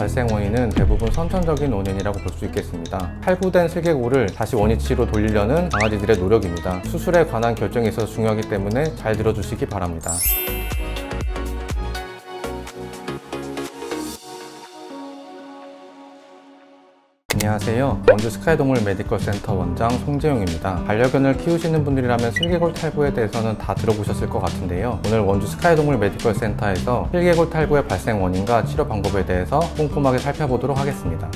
발생 원인은 대부분 선천적인 원인이라고 볼 수 있겠습니다. 탈구된 슬개골을 다시 원위치로 돌리려는 강아지들의 노력입니다. 수술에 관한 결정이 있어서 중요하기 때문에 잘 들어주시기 바랍니다. 안녕하세요. 원주 스카이동물 메디컬 센터 원장 송재용입니다. 반려견을 키우시는 분들이라면 슬개골 탈구에 대해서는 다 들어보셨을 것 같은데요. 오늘 원주 스카이동물 메디컬 센터에서 슬개골 탈구의 발생 원인과 치료 방법에 대해서 꼼꼼하게 살펴보도록 하겠습니다.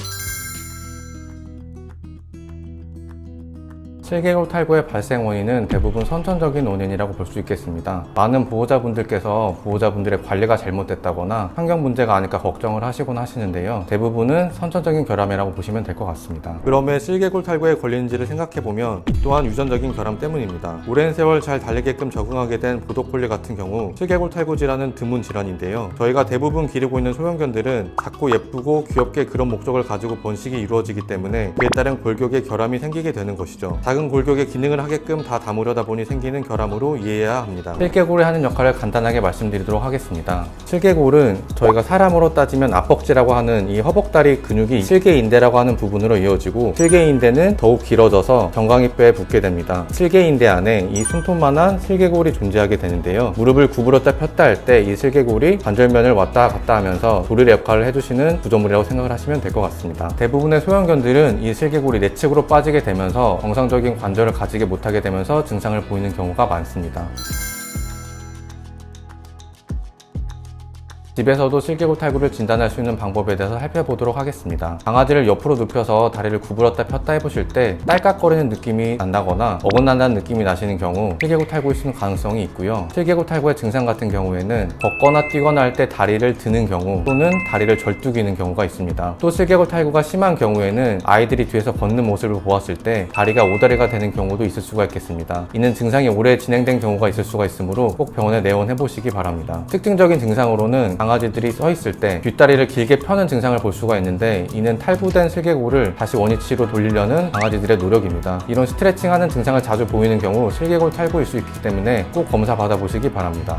슬개골 탈구의 발생 원인은 대부분 선천적인 원인이라고 볼 수 있겠습니다. 많은 보호자분들께서 보호자분들의 관리가 잘못됐다거나 환경 문제가 아닐까 걱정을 하시곤 하시는데요. 대부분은 선천적인 결함이라고 보시면 될 것 같습니다. 그럼 왜 슬개골 탈구에 걸리는지를 생각해보면 이 또한 유전적인 결함 때문입니다. 오랜 세월 잘 달리게끔 적응하게 된 보더콜리 같은 경우 슬개골 탈구 질환은 드문 질환인데요. 저희가 대부분 기르고 있는 소형견들은 작고 예쁘고 귀엽게 그런 목적을 가지고 번식이 이루어지기 때문에 그에 따른 골격에 결함이 생기게 되는 것이죠. 작은 골격의 기능을 하게끔 다 담으려다 보니 생기는 결함으로 이해해야 합니다. 슬개골이 하는 역할을 간단하게 말씀드리도록 하겠습니다. 슬개골은 저희가 사람으로 따지면 앞벅지라고 하는 이 허벅다리 근육이 슬개인대라고 하는 부분으로 이어지고, 슬개인대는 더욱 길어져서 정강이뼈에 붙게 됩니다. 슬개인대 안에 이 손톱만한 슬개골이 존재하게 되는데요. 무릎을 구부렸다 폈다 할 때 이 슬개골이 관절면을 왔다 갔다 하면서 도리의 역할을 해주시는 구조물이라고 생각을 하시면 될 것 같습니다. 대부분의 소형견들은 이 슬개골이 내측으로 빠지게 되면서 정상적인 관절을 가지게 못하게 되면서 증상을 보이는 경우가 많습니다. 집에서도 슬개골 탈구를 진단할 수 있는 방법에 대해서 살펴보도록 하겠습니다. 강아지를 옆으로 눕혀서 다리를 구부렸다 폈다 해보실 때 딸깍거리는 느낌이 난다거나 어긋난다는 느낌이 나시는 경우 슬개골 탈구일 수 있는 가능성이 있고요. 슬개골 탈구의 증상 같은 경우에는 걷거나 뛰거나 할 때 다리를 드는 경우 또는 다리를 절뚝이는 경우가 있습니다. 또 슬개골 탈구가 심한 경우에는 아이들이 뒤에서 걷는 모습을 보았을 때 다리가 오다리가 되는 경우도 있을 수가 있겠습니다. 이는 증상이 오래 진행된 경우가 있을 수가 있으므로 꼭 병원에 내원해 보시기 바랍니다. 특징적인 증상으로는 강아지들이 서 있을 때 뒷다리를 길게 펴는 증상을 볼 수가 있는데, 이는 탈구된 슬개골을 다시 원위치로 돌리려는 강아지들의 노력입니다. 이런 스트레칭하는 증상을 자주 보이는 경우 슬개골 탈구일 수 있기 때문에 꼭 검사 받아보시기 바랍니다.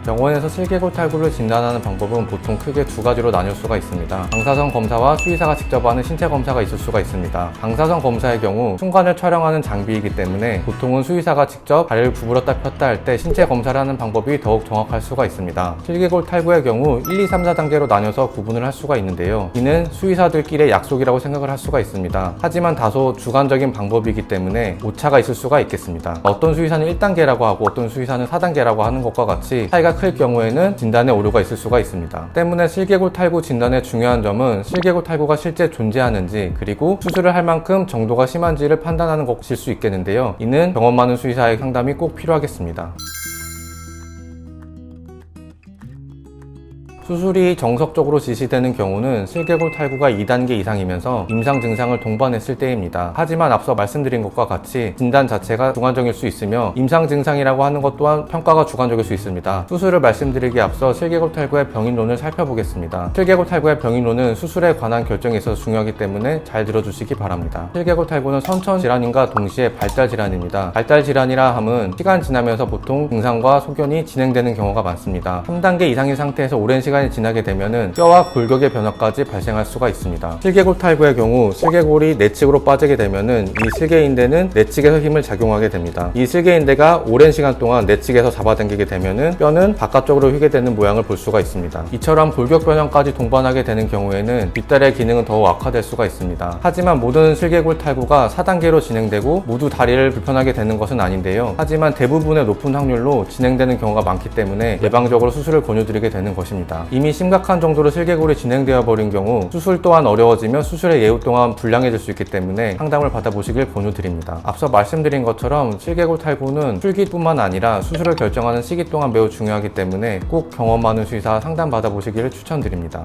병원에서 슬개골 탈구를 진단하는 방법은 보통 크게 두 가지로 나뉠 수가 있습니다. 방사선 검사와 수의사가 직접 하는 신체 검사가 있을 수가 있습니다. 방사선 검사의 경우 순간을 촬영하는 장비이기 때문에 보통은 수의사가 직접 다리를 구부렸다 폈다 할 때 신체 검사를 하는 방법이 더욱 정확할 수가 있습니다. 슬개골 탈구의 경우 1, 2, 3, 4단계로 나뉘어서 구분을 할 수가 있는데요. 이는 수의사들끼리의 약속이라고 생각을 할 수가 있습니다. 하지만 다소 주관적인 방법이기 때문에 오차가 있을 수가 있겠습니다. 어떤 수의사는 1단계라고 하고 어떤 수의사는 4단계라고 하는 것과 같이 차이가 클 경우에는 진단에 오류가 있을 수가 있습니다. 때문에 슬개골 탈구 진단의 중요한 점은 슬개골 탈구가 실제 존재하는지, 그리고 수술을 할 만큼 정도가 심한지를 판단하는 것일 수 있겠는데요. 이는 경험 많은 수의사의 상담이 꼭 필요하겠습니다. 수술이 정석적으로 지시되는 경우는 슬개골 탈구가 2단계 이상이면서 임상 증상을 동반했을 때입니다. 하지만 앞서 말씀드린 것과 같이 진단 자체가 주관적일 수 있으며 임상 증상이라고 하는 것 또한 평가가 주관적일 수 있습니다. 수술을 말씀드리기에 앞서 슬개골 탈구의 병인론을 살펴보겠습니다. 슬개골 탈구의 병인론은 수술에 관한 결정이 있어서 중요하기 때문에 잘 들어주시기 바랍니다. 슬개골 탈구는 선천 질환인과 동시에 발달 질환입니다. 발달 질환이라 함은 시간 지나면서 보통 증상과 소견이 진행되는 경우가 많습니다. 3단계 이상인 상태에서 오랜 시간이 지나게 되면은 뼈와 골격의 변화까지 발생할 수가 있습니다. 슬개골 탈구의 경우 슬개골이 내측으로 빠지게 되면은 이 슬개인대는 내측에서 힘을 작용하게 됩니다. 이 슬개인대가 오랜 시간 동안 내측에서 잡아당기게 되면은 뼈는 바깥쪽으로 휘게 되는 모양을 볼 수가 있습니다. 이처럼 골격 변형까지 동반하게 되는 경우에는 뒷다리의 기능은 더욱 악화될 수가 있습니다. 하지만 모든 슬개골 탈구가 4단계로 진행되고 모두 다리를 불편하게 되는 것은 아닌데요. 하지만 대부분의 높은 확률로 진행되는 경우가 많기 때문에 예방적으로 수술을 권유드리게 되는 것입니다. 이미 심각한 정도로 슬개골이 진행되어 버린 경우 수술 또한 어려워지며 수술의 예후 동안 불량해질 수 있기 때문에 상담을 받아보시길 권유드립니다. 앞서 말씀드린 것처럼 슬개골 탈구는 출기뿐만 아니라 수술을 결정하는 시기 동안 매우 중요하기 때문에 꼭 경험 많은 수의사 상담 받아보시기를 추천드립니다.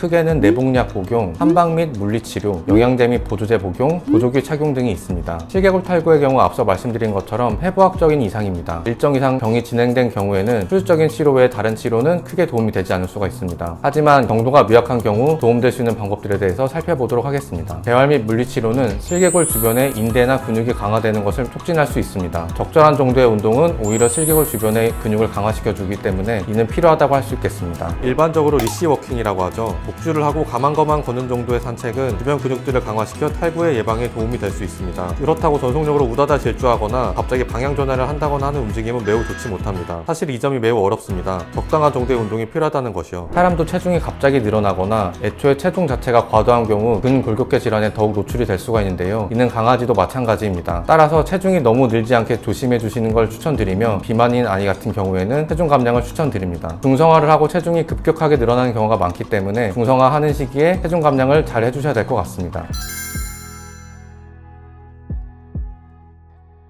크게는 내복약 복용, 한방 및 물리치료, 영양제 및 보조제 복용, 보조기 착용 등이 있습니다. 실개골 탈구의 경우 앞서 말씀드린 것처럼 해부학적인 이상입니다. 일정 이상 병이 진행된 경우에는 수술적인 치료 외에 다른 치료는 크게 도움이 되지 않을 수가 있습니다. 하지만 정도가 미약한 경우 도움될 수 있는 방법들에 대해서 살펴보도록 하겠습니다. 재활 및 물리치료는 실개골 주변의 인대나 근육이 강화되는 것을 촉진할 수 있습니다. 적절한 정도의 운동은 오히려 실개골 주변의 근육을 강화시켜주기 때문에 이는 필요하다고 할 수 있겠습니다. 일반적으로 리시워킹이라고 하죠. 목줄을 하고 가만가만 걷는 정도의 산책은 주변 근육들을 강화시켜 탈구의 예방에 도움이 될 수 있습니다. 그렇다고 전속력으로 우다다 질주하거나 갑자기 방향 전환을 한다거나 하는 움직임은 매우 좋지 못합니다. 사실 이 점이 매우 어렵습니다. 적당한 정도의 운동이 필요하다는 것이요. 사람도 체중이 갑자기 늘어나거나 애초에 체중 자체가 과도한 경우 근골격계 질환에 더욱 노출이 될 수가 있는데요. 이는 강아지도 마찬가지입니다. 따라서 체중이 너무 늘지 않게 조심해 주시는 걸 추천드리며 비만인 아이 같은 경우에는 체중 감량을 추천드립니다. 중성화를 하고 체중이 급격하게 늘어나는 경우가 많기 때문에 중성화하는 시기에 체중 감량을 잘 해주셔야 될 것 같습니다.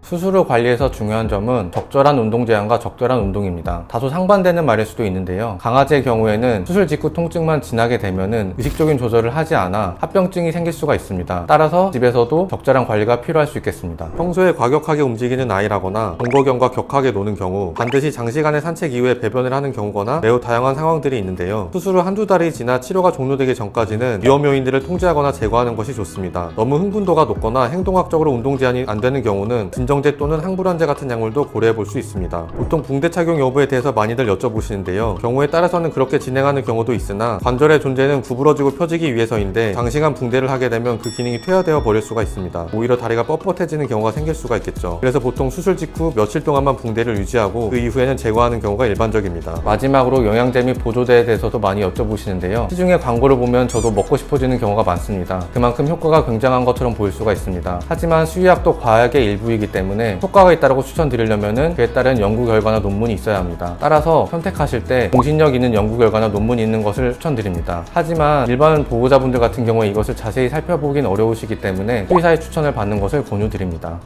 수술 후 관리에서 중요한 점은 적절한 운동 제한과 적절한 운동입니다. 다소 상반되는 말일 수도 있는데요. 강아지의 경우에는 수술 직후 통증만 지나게 되면은 의식적인 조절을 하지 않아 합병증이 생길 수가 있습니다. 따라서 집에서도 적절한 관리가 필요할 수 있겠습니다. 평소에 과격하게 움직이는 아이라거나 동거견과 격하게 노는 경우, 반드시 장시간의 산책 이후에 배변을 하는 경우거나 매우 다양한 상황들이 있는데요. 수술 후 한두 달이 지나 치료가 종료되기 전까지는 위험 요인들을 통제하거나 제거하는 것이 좋습니다. 너무 흥분도가 높거나 행동학적으로 운동 제한이 안 되는 경우는 진정제 또는 항불안제 같은 약물도 고려해 볼 수 있습니다. 보통 붕대 착용 여부에 대해서 많이들 여쭤보시는데요. 경우에 따라서는 그렇게 진행하는 경우도 있으나 관절의 존재는 구부러지고 펴지기 위해서인데 장시간 붕대를 하게 되면 그 기능이 퇴화되어 버릴 수가 있습니다. 오히려 다리가 뻣뻣해지는 경우가 생길 수가 있겠죠. 그래서 보통 수술 직후 며칠 동안만 붕대를 유지하고 그 이후에는 제거하는 경우가 일반적입니다. 마지막으로 영양제 및 보조제에 대해서도 많이 여쭤보시는데요. 시중에 광고를 보면 저도 먹고 싶어지는 경우가 많습니다. 그만큼 효과가 굉장한 것처럼 보일 수가 있습니다. 하지만 수의학도 과학의 일부이기 때문에 효과가 있다고 추천드리려면 그에 따른 연구 결과나 논문이 있어야 합니다. 따라서 선택하실 때 공신력 있는 연구 결과나 논문이 있는 것을 추천드립니다. 하지만 일반 보호자분들 같은 경우에 이것을 자세히 살펴보긴 어려우시기 때문에 수의사의 추천을 받는 것을 권유드립니다.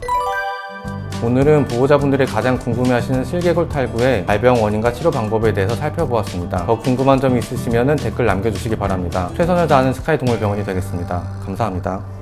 오늘은 보호자분들이 가장 궁금해하시는 실개골 탈구의 발병 원인과 치료 방법에 대해서 살펴보았습니다. 더 궁금한 점이 있으시면 댓글 남겨주시기 바랍니다. 최선을 다하는 스카이 동물병원이 되겠습니다. 감사합니다.